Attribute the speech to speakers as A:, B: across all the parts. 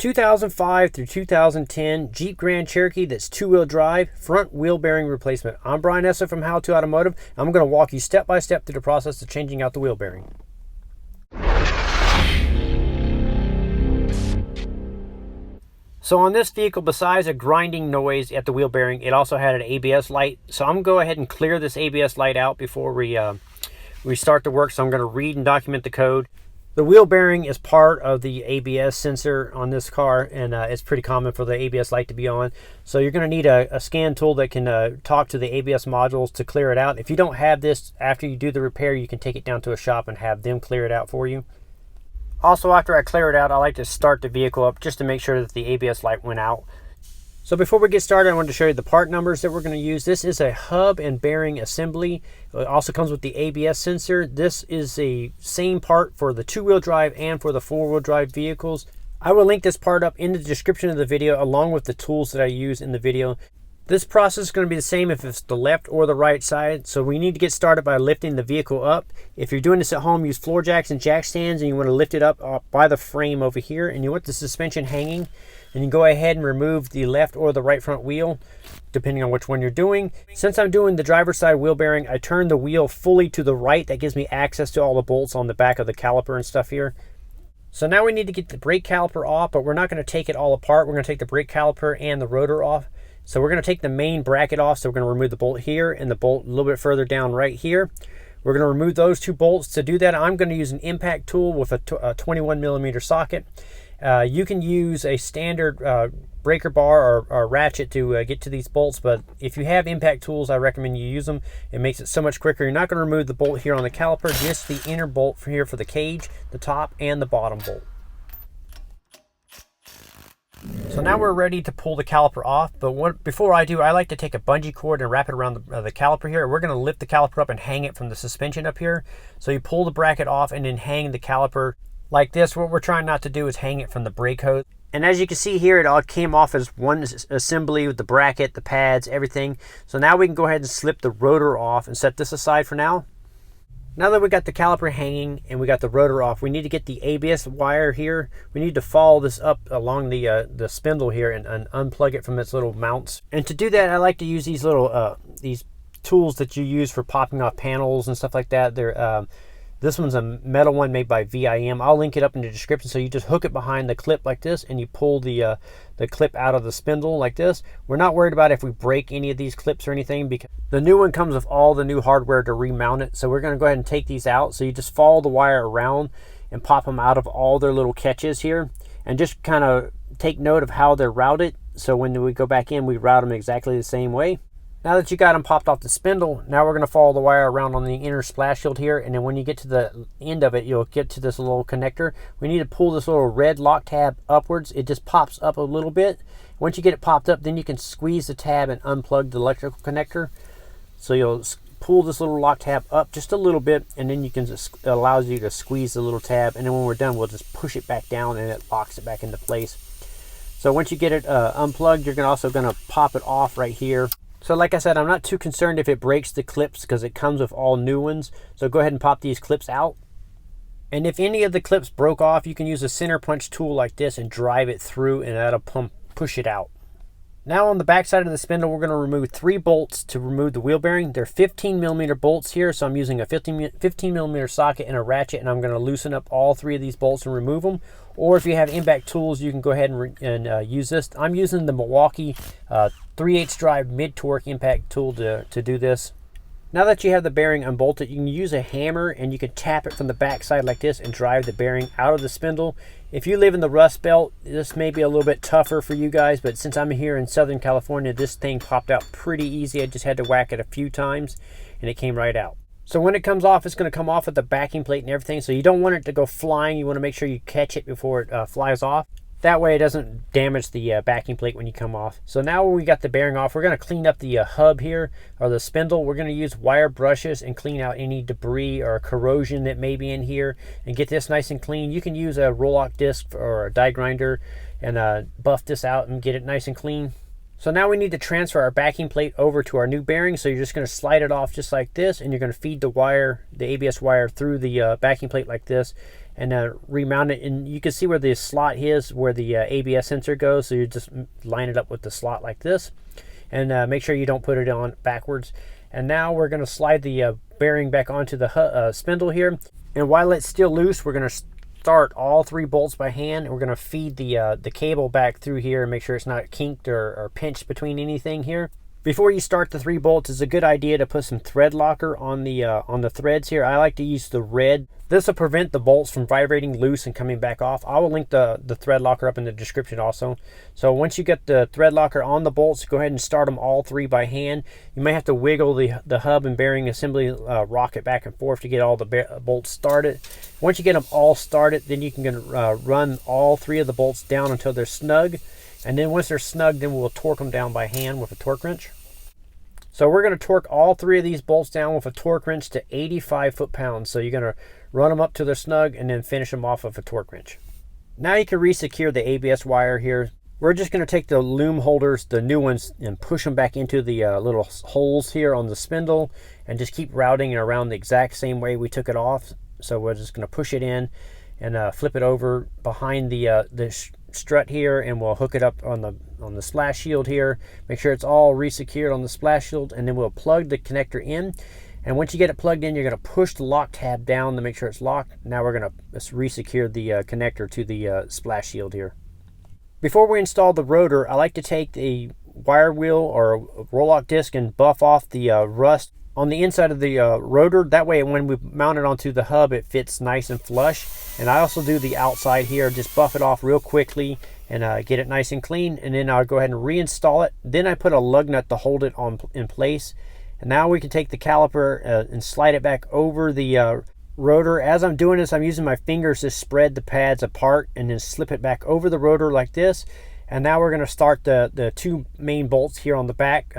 A: 2005 through 2010 Jeep Grand Cherokee that's two-wheel drive, front wheel bearing replacement. I'm Brian Essa from How to Automotive. I'm going to walk you step by step through the process of changing out the wheel bearing. So on this vehicle, besides a grinding noise at the wheel bearing, it also had an ABS light. So I'm going to go ahead and clear this ABS light out before we start the work. So I'm going to read and document the code. The wheel bearing is part of the ABS sensor on this car, and it's pretty common for the ABS light to be on. So you're going to need a scan tool that can talk to the ABS modules to clear it out. If you don't have this, after you do the repair, you can take it down to a shop and have them clear it out for you. Also, after I clear it out, I like to start the vehicle up just to make sure that the ABS light went out. So before we get started, I wanted to show you the part numbers that we're going to use. This is a hub and bearing assembly. It also comes with the ABS sensor. This is the same part for the two-wheel drive and for the four-wheel drive vehicles. I will link this part up in the description of the video along with the tools that I use in the video. This process is going to be the same if it's the left or the right side. So we need to get started by lifting the vehicle up. If you're doing this at home, use floor jacks and jack stands, and you want to lift it up by the frame over here, and you want the suspension hanging. And you go ahead and remove the left or the right front wheel, depending on which one you're doing. Since I'm doing the driver's side wheel bearing, I turn the wheel fully to the right. That gives me access to all the bolts on the back of the caliper and stuff here. So now we need to get the brake caliper off, but we're not going to take it all apart. We're going to take the brake caliper and the rotor off. So we're going to take the main bracket off. So we're going to remove the bolt here and the bolt a little bit further down right here. We're going to remove those two bolts. To do that, I'm going to use an impact tool with a 21mm socket. You can use a standard breaker bar or ratchet to get to these bolts, but if you have impact tools, I recommend you use them. It makes it so much quicker. You're not going to remove the bolt here on the caliper, just the inner bolt here for the cage, the top and the bottom bolt. So now we're ready to pull the caliper off, but before I do, I like to take a bungee cord and wrap it around the caliper here. We're going to lift the caliper up and hang it from the suspension up here. So you pull the bracket off and then hang the caliper like this. What we're trying not to do is hang it from the brake hose. And as you can see here, it all came off as one assembly with the bracket, the pads, everything. So now we can go ahead and slip the rotor off and set this aside for now. Now that we got the caliper hanging and we got the rotor off, we need to get the ABS wire here. We need to follow this up along the spindle here and unplug it from its little mounts. And to do that, I like to use these little these tools that you use for popping off panels and stuff like that. They're this one's a metal one made by VIM. I'll link it up in the description. So you just hook it behind the clip like this, and you pull the clip out of the spindle like this. We're not worried about if we break any of these clips or anything, because the new one comes with all the new hardware to remount it. So we're going to go ahead and take these out. So you just follow the wire around and pop them out of all their little catches here, and just kind of take note of how they're routed. So when we go back in, we route them exactly the same way. Now that you got them popped off the spindle, now we're going to follow the wire around on the inner splash shield here, and then when you get to the end of it, you'll get to this little connector. We need to pull this little red lock tab upwards. It just pops up a little bit. Once you get it popped up, then you can squeeze the tab and unplug the electrical connector. So you'll pull this little lock tab up just a little bit, and then you can just, it allows you to squeeze the little tab, and then when we're done, we'll just push it back down and it locks it back into place. So once you get it unplugged, you're also going to pop it off right here. So like I said, I'm not too concerned if it breaks the clips because it comes with all new ones. So go ahead and pop these clips out. And if any of the clips broke off, you can use a center punch tool like this and drive it through, and that'll push it out. Now on the back side of the spindle, we're going to remove 3 bolts to remove the wheel bearing. They're 15mm bolts here, so I'm using a 15mm socket and a ratchet, and I'm going to loosen up all 3 of these bolts and remove them. Or if you have impact tools, you can go ahead and use this. I'm using the Milwaukee 3/8 drive mid-torque impact tool to do this. Now that you have the bearing unbolted, you can use a hammer and you can tap it from the back side like this and drive the bearing out of the spindle. If you live in the Rust Belt, this may be a little bit tougher for you guys, but since I'm here in Southern California, this thing popped out pretty easy. I just had to whack it a few times and it came right out. So when it comes off, it's going to come off with the backing plate and everything. So you don't want it to go flying. You want to make sure you catch it before it flies off. That way it doesn't damage the backing plate when you come off. So now we got the bearing off, we're going to clean up the hub here, or the spindle. We're going to use wire brushes and clean out any debris or corrosion that may be in here and get this nice and clean. You can use a roll-lock disc or a die grinder and buff this out and get it nice and clean. So now we need to transfer our backing plate over to our new bearing. So you're just going to slide it off just like this, and you're going to feed the wire, the ABS wire, through the backing plate like this. and remount it. And you can see where the slot is, where the ABS sensor goes. So you just line it up with the slot like this, and make sure you don't put it on backwards. And now we're going to slide the bearing back onto the spindle here. And while it's still loose, we're going to start all 3 bolts by hand. We're going to feed the cable back through here and make sure it's not kinked or pinched between anything here. Before you start the 3 bolts, it's a good idea to put some thread locker on the threads here. I like to use the red. This will prevent the bolts from vibrating loose and coming back off. I will link the thread locker up in the description also. So once you get the thread locker on the bolts, go ahead and start them all 3 by hand. You may have to wiggle the hub and bearing assembly rocket back and forth to get all the bolts started. Once you get them all started, then you can run all 3 of the bolts down until they're snug. And then once they're snug, then we'll torque them down by hand with a torque wrench. So we're going to torque all 3 of these bolts down with a torque wrench to 85 foot-pounds. So you're going to run them up till they're snug and then finish them off with a torque wrench. Now you can re-secure the ABS wire here. We're just going to take the loom holders, the new ones, and push them back into the little holes here on the spindle, and just keep routing it around the exact same way we took it off. So we're just going to push it in and flip it over behind the strut here, and we'll hook it up on the splash shield here. Make sure it's all re-secured on the splash shield, and then we'll plug the connector in. And once you get it plugged in, you're going to push the lock tab down to make sure it's locked. Now we're going to re-secure the connector to the splash shield here. Before we install the rotor, I like to take a wire wheel or a roll-lock disc and buff off the rust on the inside of the rotor. That way when we mount it onto the hub, it fits nice and flush. And I also do the outside here, just buff it off real quickly and get it nice and clean. And then I'll go ahead and reinstall it. Then I put a lug nut to hold it in place. And now we can take the caliper and slide it back over the rotor. As I'm doing this, I'm using my fingers to spread the pads apart and then slip it back over the rotor like this. And now we're going to start the 2 main bolts here on the back.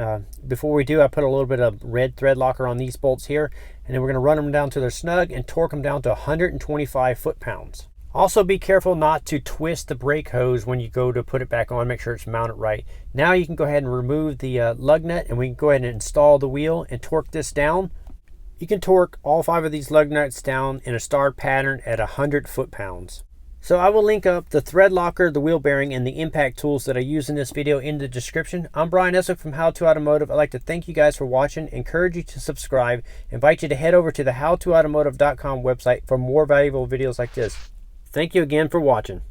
A: Before we do, I put a little bit of red thread locker on these bolts here, and then we're going to run them down to their snug and torque them down to 125 foot-pounds. Also be careful not to twist the brake hose when you go to put it back on. Make sure it's mounted right. Now you can go ahead and remove the lug nut, and we can go ahead and install the wheel and torque this down. You can torque all 5 of these lug nuts down in a starred pattern at 100 foot-pounds. So I will link up the thread locker, the wheel bearing, and the impact tools that I use in this video in the description. I'm Brian Essick from How To Automotive. I'd like to thank you guys for watching, encourage you to subscribe, invite you to head over to the howtoautomotive.com website for more valuable videos like this. Thank you again for watching.